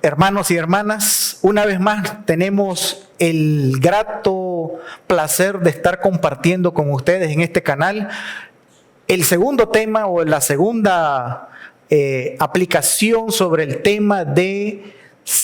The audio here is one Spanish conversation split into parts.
hermanos y hermanas, una vez más tenemos el grato placer de estar compartiendo con ustedes en este canal el segundo tema o la segunda aplicación sobre el tema de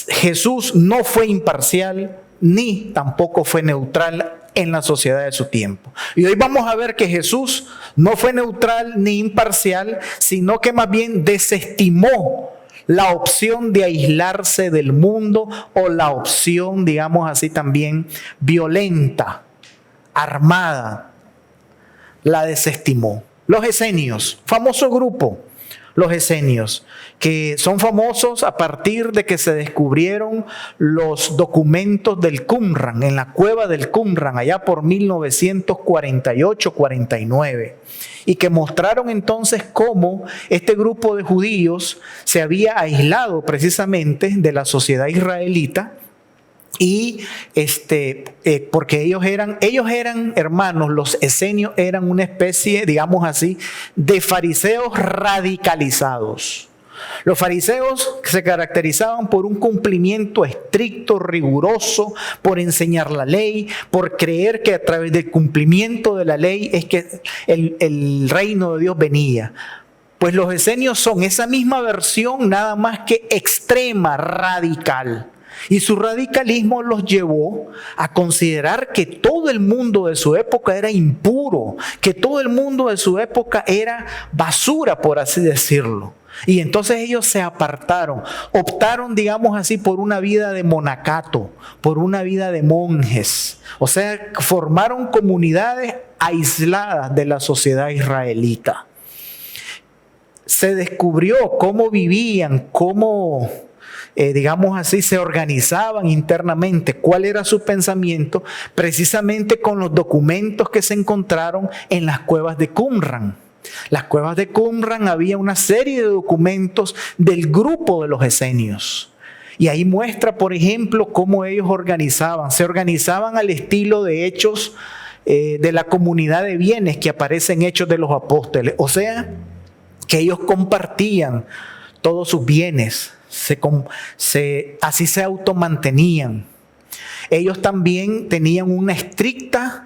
Jesús no fue imparcial ni tampoco fue neutral en la sociedad de su tiempo. Y hoy vamos a ver que Jesús no fue neutral ni imparcial, sino que más bien desestimó la opción de aislarse del mundo o la opción, digamos así también, violenta, armada, la desestimó. Los esenios, famoso grupo, los esenios, que son famosos a partir de que se descubrieron los documentos del Qumran, en la cueva del Qumran, allá por 1948-49, y que mostraron entonces cómo este grupo de judíos se había aislado precisamente de la sociedad israelita. Y porque ellos eran, hermanos, los esenios eran una especie, digamos así, de fariseos radicalizados. Los fariseos se caracterizaban por un cumplimiento estricto, riguroso, por enseñar la ley, por creer que a través del cumplimiento de la ley es que el reino de Dios venía. Pues los esenios son esa misma versión, nada más que extrema, radical. Y su radicalismo los llevó a considerar que todo el mundo de su época era impuro, que todo el mundo de su época era basura, por así decirlo. Y entonces ellos se apartaron, optaron, digamos así, por una vida de monacato, por una vida de monjes. O sea, formaron comunidades aisladas de la sociedad israelita. Se descubrió cómo vivían, cómo digamos así, se organizaban internamente, cuál era su pensamiento, precisamente con los documentos que se encontraron en las cuevas de Qumran. Las cuevas de Qumran había una serie de documentos del grupo de los esenios. Y ahí muestra, por ejemplo, cómo ellos se organizaban al estilo de Hechos de la comunidad de bienes que aparece en Hechos de los Apóstoles. O sea, que ellos compartían todos sus bienes. Así se automantenían. Ellos también tenían un estricto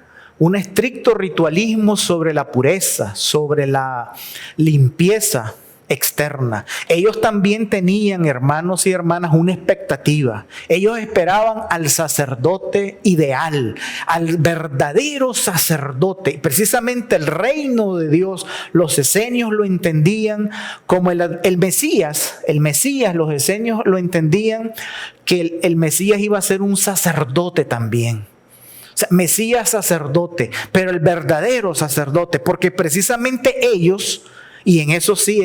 ritualismo sobre la pureza, sobre la limpieza externa. Ellos también tenían, hermanos y hermanas, una expectativa. Ellos esperaban al sacerdote ideal, al verdadero sacerdote. Precisamente el reino de Dios, los esenios lo entendían como el Mesías. El Mesías, los esenios lo entendían que el Mesías iba a ser un sacerdote también. O sea, Mesías sacerdote, pero el verdadero sacerdote, porque precisamente ellos, y en eso sí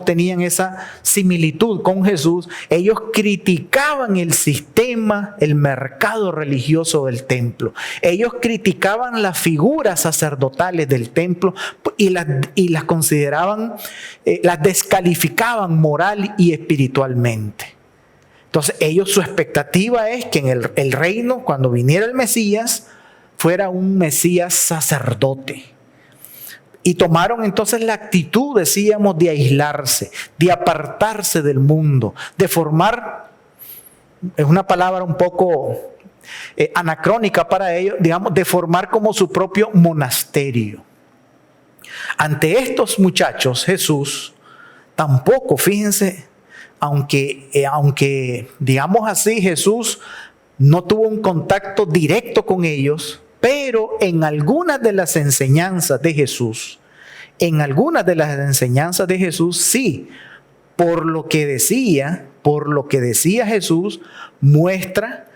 tenían esa similitud con Jesús, ellos criticaban el sistema, el mercado religioso del templo. Ellos criticaban las figuras sacerdotales del templo y las consideraban, las descalificaban moral y espiritualmente. Entonces su expectativa es que en el reino, cuando viniera el Mesías, fuera un Mesías sacerdote. Y tomaron entonces la actitud, decíamos, de aislarse, de apartarse del mundo, de formar, es una palabra un poco anacrónica para ellos, digamos, de formar como su propio monasterio. Ante estos muchachos, Jesús tampoco, fíjense, aunque digamos así, Jesús no tuvo un contacto directo con ellos, pero en algunas de las enseñanzas de Jesús, sí, por lo que decía Jesús, muestra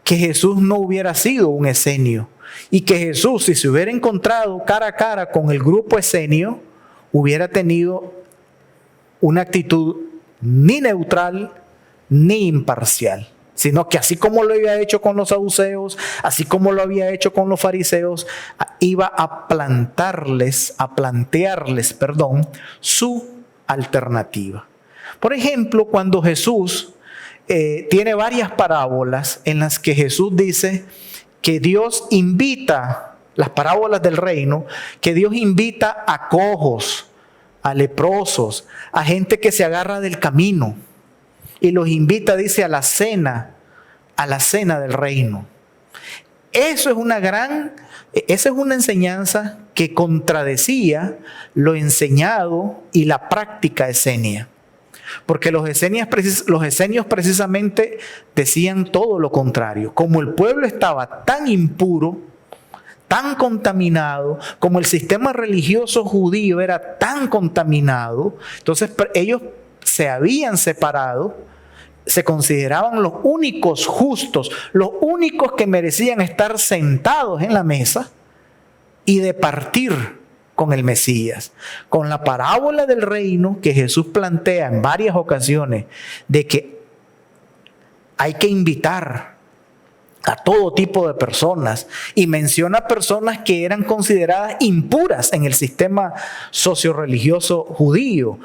que Jesús no hubiera sido un esenio y que Jesús, si se hubiera encontrado cara a cara con el grupo esenio, hubiera tenido una actitud ni neutral ni imparcial, sino que así como lo había hecho con los saduceos, así como lo había hecho con los fariseos, iba a plantearles, su alternativa. Por ejemplo, cuando Jesús tiene varias parábolas en las que Jesús dice que Dios invita, las parábolas del reino, que Dios invita a cojos, a leprosos, a gente que se agarra del camino. y los invita, dice, a la cena del reino. Esa es una enseñanza que contradecía lo enseñado y la práctica esenia. Porque los esenios precisamente decían todo lo contrario. Como el pueblo estaba tan impuro, tan contaminado, como el sistema religioso judío era tan contaminado, entonces ellos se habían separado, se consideraban los únicos justos, los únicos que merecían estar sentados en la mesa y de partir con el Mesías. Con la parábola del reino que Jesús plantea en varias ocasiones, de que hay que invitar a todo tipo de personas, y menciona personas que eran consideradas impuras en el sistema socio-religioso judío,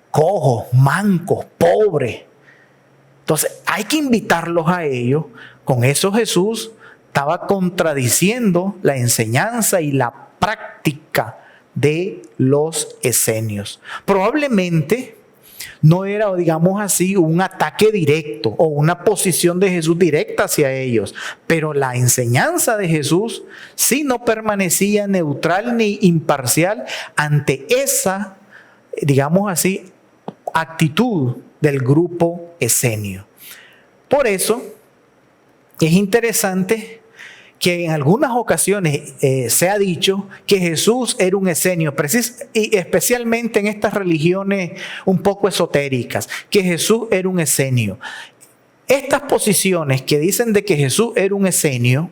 cojos, mancos, pobres. Entonces hay que invitarlos a ellos. Con eso Jesús estaba contradiciendo la enseñanza y la práctica de los esenios. Probablemente no era, digamos así, un ataque directo o una posición de Jesús directa hacia ellos, pero la enseñanza de Jesús sí no permanecía neutral ni imparcial ante esa, digamos así, actitud del grupo esenio. Por eso es interesante que en algunas ocasiones se ha dicho que Jesús era un esenio, y especialmente en estas religiones un poco esotéricas, que Jesús era un esenio. Estas posiciones que dicen de que Jesús era un esenio,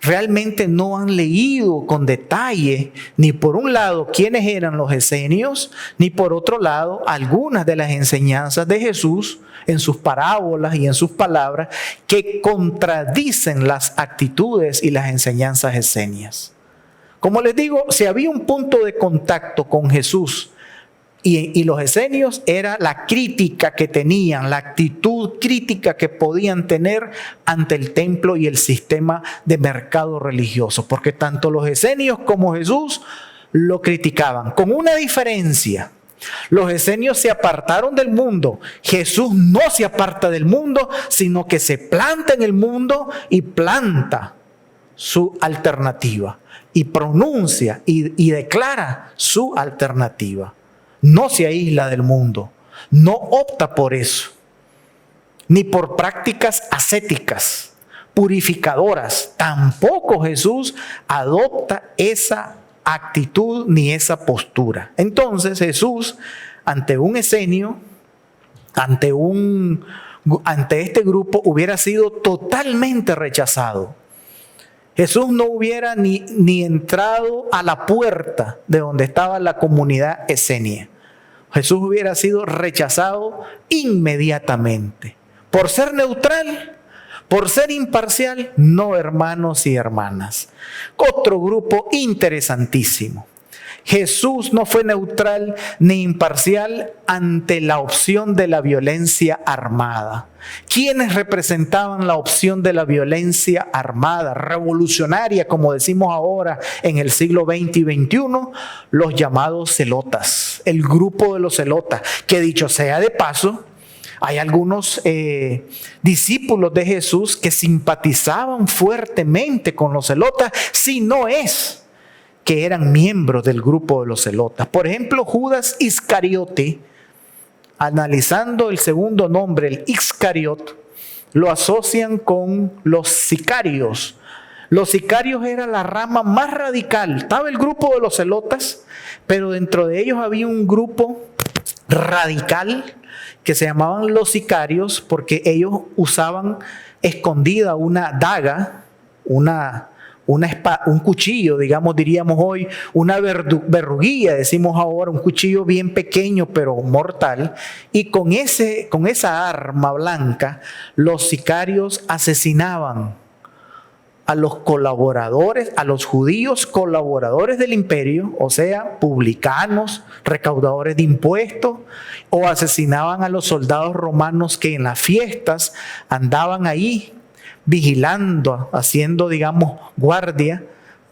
realmente no han leído con detalle, ni por un lado quiénes eran los esenios, ni por otro lado algunas de las enseñanzas de Jesús en sus parábolas y en sus palabras que contradicen las actitudes y las enseñanzas esenias. Como les digo, si había un punto de contacto con Jesús y los esenios, era la crítica que tenían, la actitud crítica que podían tener ante el templo y el sistema de mercado religioso, porque tanto los esenios como Jesús lo criticaban, con una diferencia. Los esenios se apartaron del mundo. Jesús no se aparta del mundo, sino que se planta en el mundo y planta su alternativa y pronuncia y declara su alternativa. No se aísla del mundo, no opta por eso, ni por prácticas ascéticas, purificadoras. Tampoco Jesús adopta esa actitud ni esa postura. Entonces Jesús, ante un esenio, ante este grupo, hubiera sido totalmente rechazado. Jesús no hubiera ni entrado a la puerta de donde estaba la comunidad esenia. Jesús hubiera sido rechazado inmediatamente. Por ser neutral, por ser imparcial, no, hermanos y hermanas. Otro grupo interesantísimo. Jesús no fue neutral ni imparcial ante la opción de la violencia armada. ¿Quiénes representaban la opción de la violencia armada, revolucionaria, como decimos ahora en el siglo XX y XXI? Los llamados celotas, el grupo de los celotas, que dicho sea de paso, hay algunos discípulos de Jesús que simpatizaban fuertemente con los celotas, si no es que eran miembros del grupo de los celotas. Por ejemplo, Judas Iscariote, analizando el segundo nombre, el Iscariot, lo asocian con los sicarios. Los sicarios era la rama más radical. Estaba el grupo de los celotas, pero dentro de ellos había un grupo radical que se llamaban los sicarios, porque ellos usaban escondida una daga, un cuchillo, digamos, diríamos hoy, una verruguilla, decimos ahora, un cuchillo bien pequeño pero mortal, y con esa arma blanca los sicarios asesinaban a los colaboradores, a los judíos colaboradores del imperio, o sea, publicanos, recaudadores de impuestos, o asesinaban a los soldados romanos que en las fiestas andaban ahí vigilando, haciendo, digamos, guardia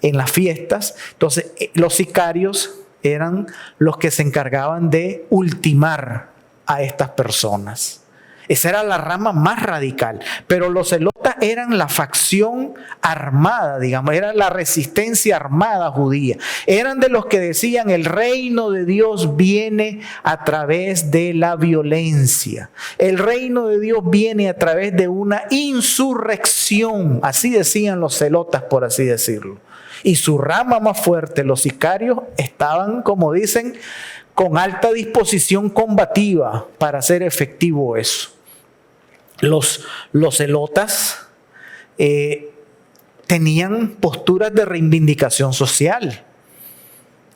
en las fiestas. Entonces, los sicarios eran los que se encargaban de ultimar a estas personas. Esa era la rama más radical. Pero los celotas eran la facción armada, digamos, era la resistencia armada judía. Eran de los que decían el reino de Dios viene a través de la violencia. El reino de Dios viene a través de una insurrección. Así decían los celotas, por así decirlo. Y su rama más fuerte, los sicarios, estaban, como dicen, con alta disposición combativa para hacer efectivo eso. Los celotas tenían posturas de reivindicación social.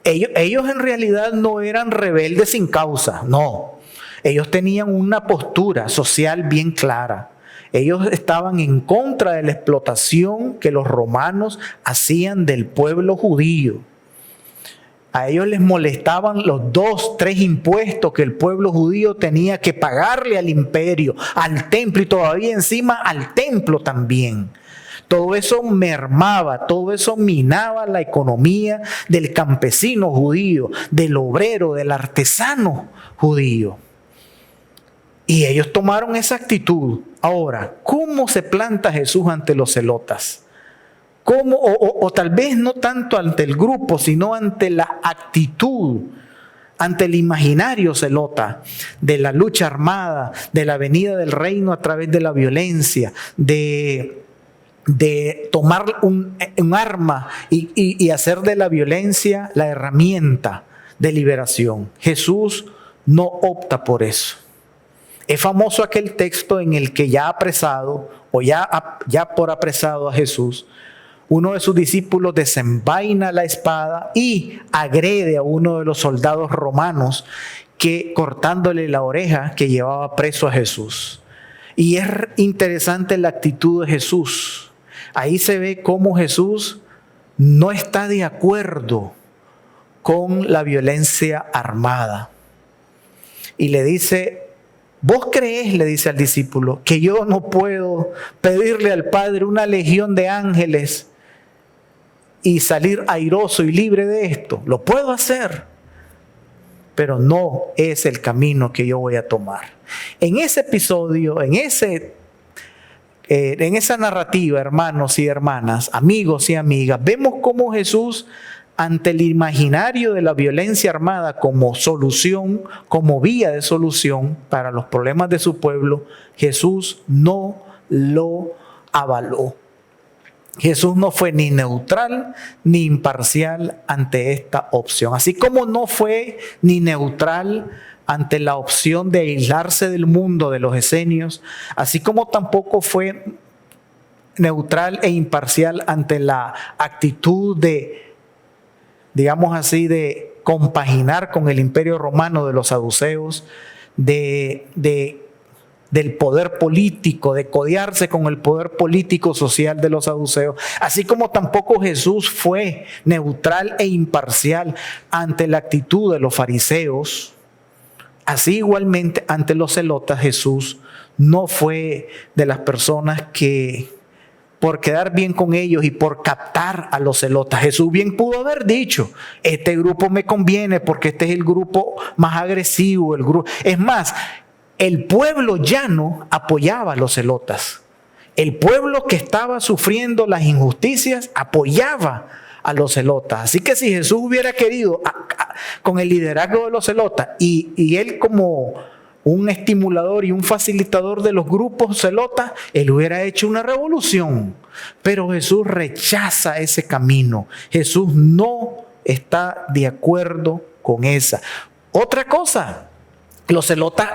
Ellos en realidad no eran rebeldes sin causa, no. Ellos tenían una postura social bien clara. Ellos estaban en contra de la explotación que los romanos hacían del pueblo judío. A ellos les molestaban los 2, 3 impuestos que el pueblo judío tenía que pagarle al imperio, al templo y todavía encima al templo también. Todo eso mermaba, todo eso minaba la economía del campesino judío, del obrero, del artesano judío. Y ellos tomaron esa actitud. Ahora, ¿cómo se planta Jesús ante los celotas? ¿Cómo? O tal vez no tanto ante el grupo, sino ante la actitud, ante el imaginario celota de la lucha armada, de la venida del reino a través de la violencia, de tomar un arma y hacer de la violencia la herramienta de liberación. Jesús no opta por eso. Es famoso aquel texto en el que ya apresado o ya por apresado a Jesús, uno de sus discípulos desenvaina la espada y agrede a uno de los soldados romanos que cortándole la oreja que llevaba preso a Jesús. Y es interesante la actitud de Jesús. Ahí se ve cómo Jesús no está de acuerdo con la violencia armada. Y le dice, ¿vos creés, le dice al discípulo, que yo no puedo pedirle al Padre una legión de ángeles y salir airoso y libre de esto? Lo puedo hacer, pero no es el camino que yo voy a tomar. En ese episodio, en esa narrativa, hermanos y hermanas, amigos y amigas, vemos cómo Jesús, ante el imaginario de la violencia armada como solución, como vía de solución para los problemas de su pueblo, Jesús no lo avaló. Jesús no fue ni neutral ni imparcial ante esta opción. Así como no fue ni neutral ante la opción de aislarse del mundo de los esenios, así como tampoco fue neutral e imparcial ante la actitud de, digamos así, de compaginar con el imperio romano de los saduceos, del poder político, de codearse con el poder político social de los saduceos, así como tampoco Jesús fue neutral e imparcial ante la actitud de los fariseos. Así igualmente ante los celotas Jesús no fue de las personas que por quedar bien con ellos y por captar a los celotas. Jesús bien pudo haber dicho, este grupo me conviene porque este es el grupo más agresivo. Es más, el pueblo llano apoyaba a los celotas. El pueblo que estaba sufriendo las injusticias apoyaba a los celotas. Así que si Jesús hubiera querido con el liderazgo de los celotas y él como un estimulador y un facilitador de los grupos celotas, él hubiera hecho una revolución. Pero Jesús rechaza ese camino. Jesús no está de acuerdo con esa. Otra cosa, los celotas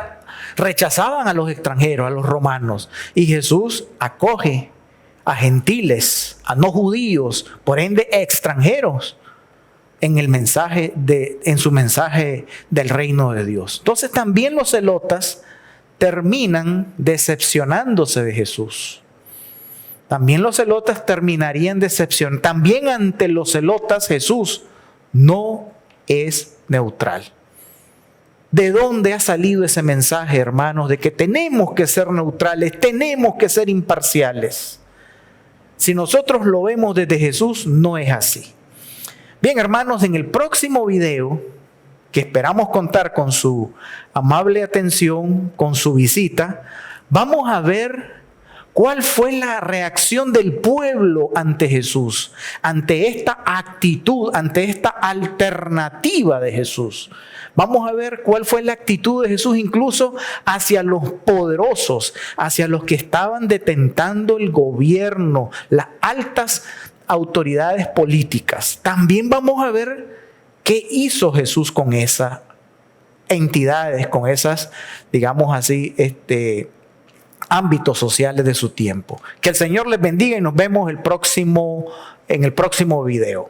rechazaban a los extranjeros, a los romanos, y Jesús acoge a gentiles, a no judíos, por ende extranjeros, en su mensaje del reino de Dios. Entonces también los celotas terminan decepcionándose de Jesús. También los celotas terminarían decepcionando. También ante los celotas Jesús no es neutral. ¿De dónde ha salido ese mensaje, hermanos, de que tenemos que ser neutrales, tenemos que ser imparciales? Si nosotros lo vemos desde Jesús, no es así. Bien, hermanos, en el próximo video, que esperamos contar con su amable atención, con su visita, vamos a ver cuál fue la reacción del pueblo ante Jesús, ante esta actitud, ante esta alternativa de Jesús. Vamos a ver cuál fue la actitud de Jesús incluso hacia los poderosos, hacia los que estaban detentando el gobierno, las altas autoridades políticas. También vamos a ver qué hizo Jesús con esas entidades, con esas, digamos así, ámbitos sociales de su tiempo. Que el Señor les bendiga y nos vemos en el próximo video.